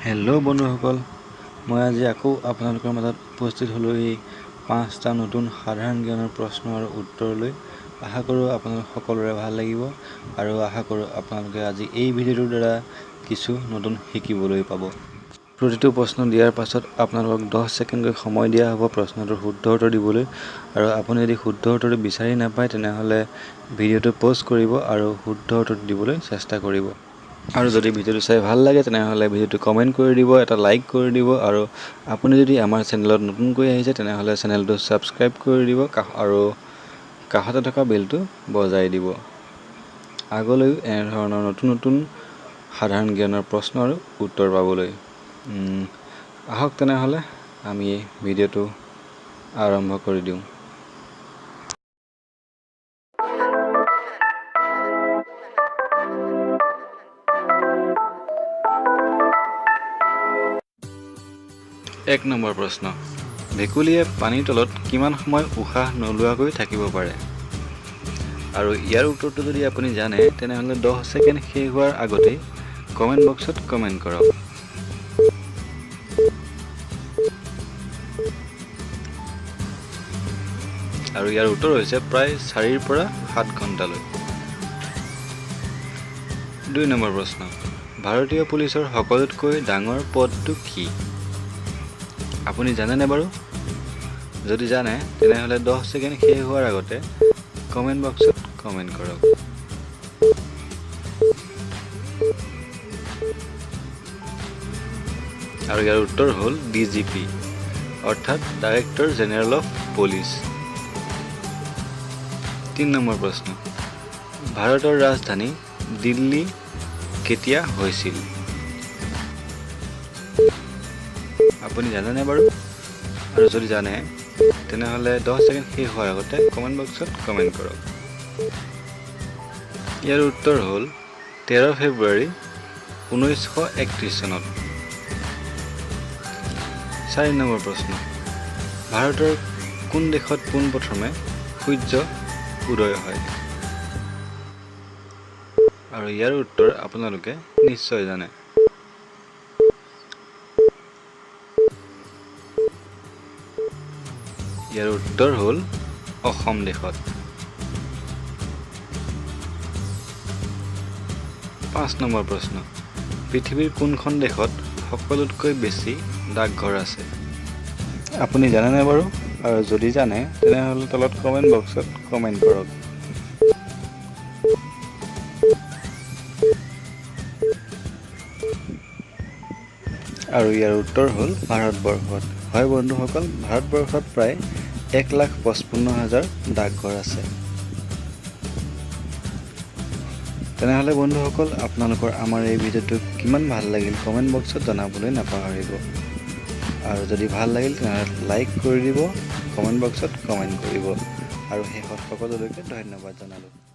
Hello' বন্ধুসকল, মই আজি আকৌ আপোনালোকৰ মাজত উপস্থিত হ'লোঁ এই 5টা নতুন সাধাৰণ জ্ঞানৰ প্ৰশ্ন আৰু উত্তৰলৈ। আশা কৰোঁ আপোনালোক সকলোৰে ভাল লাগিব আৰু আশা কৰোঁ আপোনালোকে আজি এই ভিডিঅ'টোৰ দ্বাৰা কিছু নতুন শিকিবলৈ পাব। প্ৰতিটো প্ৰশ্ন দিয়াৰ পাছত আপোনালোকক 10 ছেকেণ্ডকৈ সময় দিয়া হ'ব প্ৰশ্নটোৰ শুদ্ধ উত্তৰ দিবলৈ। আৰু আপুনি যদি শুদ্ধ উত্তৰটো বিচাৰি নাপায় তেনেহ'লে ভিডিঅ'টো পজ কৰিব আৰু শুদ্ধ উত্তৰটো দিবলৈ চেষ্টা কৰিব। আৰু যদি ভিডিঅ'টো চাই ভাল লাগে তেনেহ'লে ভিডিঅ'টো কমেণ্ট কৰি দিব, এটা লাইক কৰি দিব আৰু আপুনি যদি আমাৰ চেনেলত নতুনকৈ আহিছে তেনেহ'লে চেনেলটো ছাবস্ক্ৰাইব কৰি দিব আৰু কাষতে থকা বেলটো বজাই দিব। আগলৈও এনেধৰণৰ নতুন সাধাৰণ জ্ঞানৰ প্ৰশ্ন আৰু উত্তৰ পাবলৈ। আহক তেনেহ'লে আমি ভিডিঅ'টো আৰম্ভ কৰি দিওঁ। এক নম্বৰ প্ৰশ্ন, ভেকুলীয়ে পানীৰ তলত কিমান সময় উশাহ নোলোৱাকৈ থাকিব পাৰে? আৰু ইয়াৰ উত্তৰটো যদি আপুনি জানে তেনেহ'লে 10 ছেকেণ্ড শেষ হোৱাৰ আগতেই কমেণ্ট বক্সত কমেণ্ট কৰক। আৰু ইয়াৰ উত্তৰ হৈছে প্ৰায় 4ৰ পৰা 7 ঘণ্টালৈ। 2 নম্বৰ প্ৰশ্ন, ভাৰতীয় পুলিচৰ সকলোতকৈ ডাঙৰ পদটো কি? আপুনি জানেনে বাৰু? যদি জানে তেনেহ'লে 10 ছেকেণ্ড শেষ হোৱাৰ আগতে কমেণ্ট বক্সত কমেণ্ট কৰক। আৰু ইয়াৰ উত্তৰ হ'ল DGP, অৰ্থাৎ director general of police. 3 number প্ৰশ্ন, ভাৰতৰ ৰাজধানী দিল্লী কেতিয়া হৈছিল? আপুনি জানেনে বাৰু? আৰু যদি জানে তেনেহ'লে 10 ছেকেণ্ড শেষ হোৱাৰ আগতে কমেণ্ট বক্সত কমেণ্ট কৰক। ইয়াৰ উত্তৰ হ'ল 13 ফেব্ৰুৱাৰী 1931 চনত। 4 নম্বৰ প্ৰশ্ন, ভাৰতৰ কোন দেশত পোনপ্ৰথমে সূৰ্য উদয় হয়? আৰু ইয়াৰ উত্তৰ আপোনালোকে নিশ্চয় জানে। ইয়াৰ উত্তৰ হ'ল অসম দেশত। 5 নম্বৰ প্ৰশ্ন, পৃথিৱীৰ কোনখন দেশত সকলোতকৈ বেছি ডাকঘৰ আছে? আপুনি জানেনে বাৰু? আৰু যদি জানে তেনেহ'লে তলত কমেণ্ট বক্সত কমেণ্ট কৰক। আৰু ইয়াৰ উত্তৰ হ'ল ভাৰতবৰ্ষত। হয় বন্ধুসকল, ভাৰতবৰ্ষত প্ৰায় 1,55,000 ডাকঘৰ আছে। তেনেহ'লে বন্ধুসকল, আপোনালোকৰ আমাৰ এই ভিডিঅ'টো কিমান ভাল লাগিল কমেণ্ট বক্সত জনাবলৈ নাপাহৰিব। আৰু যদি ভাল লাগিল তেনেহ'লে লাইক কৰি দিব, কমেণ্ট বক্সত কমেণ্ট কৰিব আৰু শেষত সকলোলৈকে ধন্যবাদ জনালোঁ।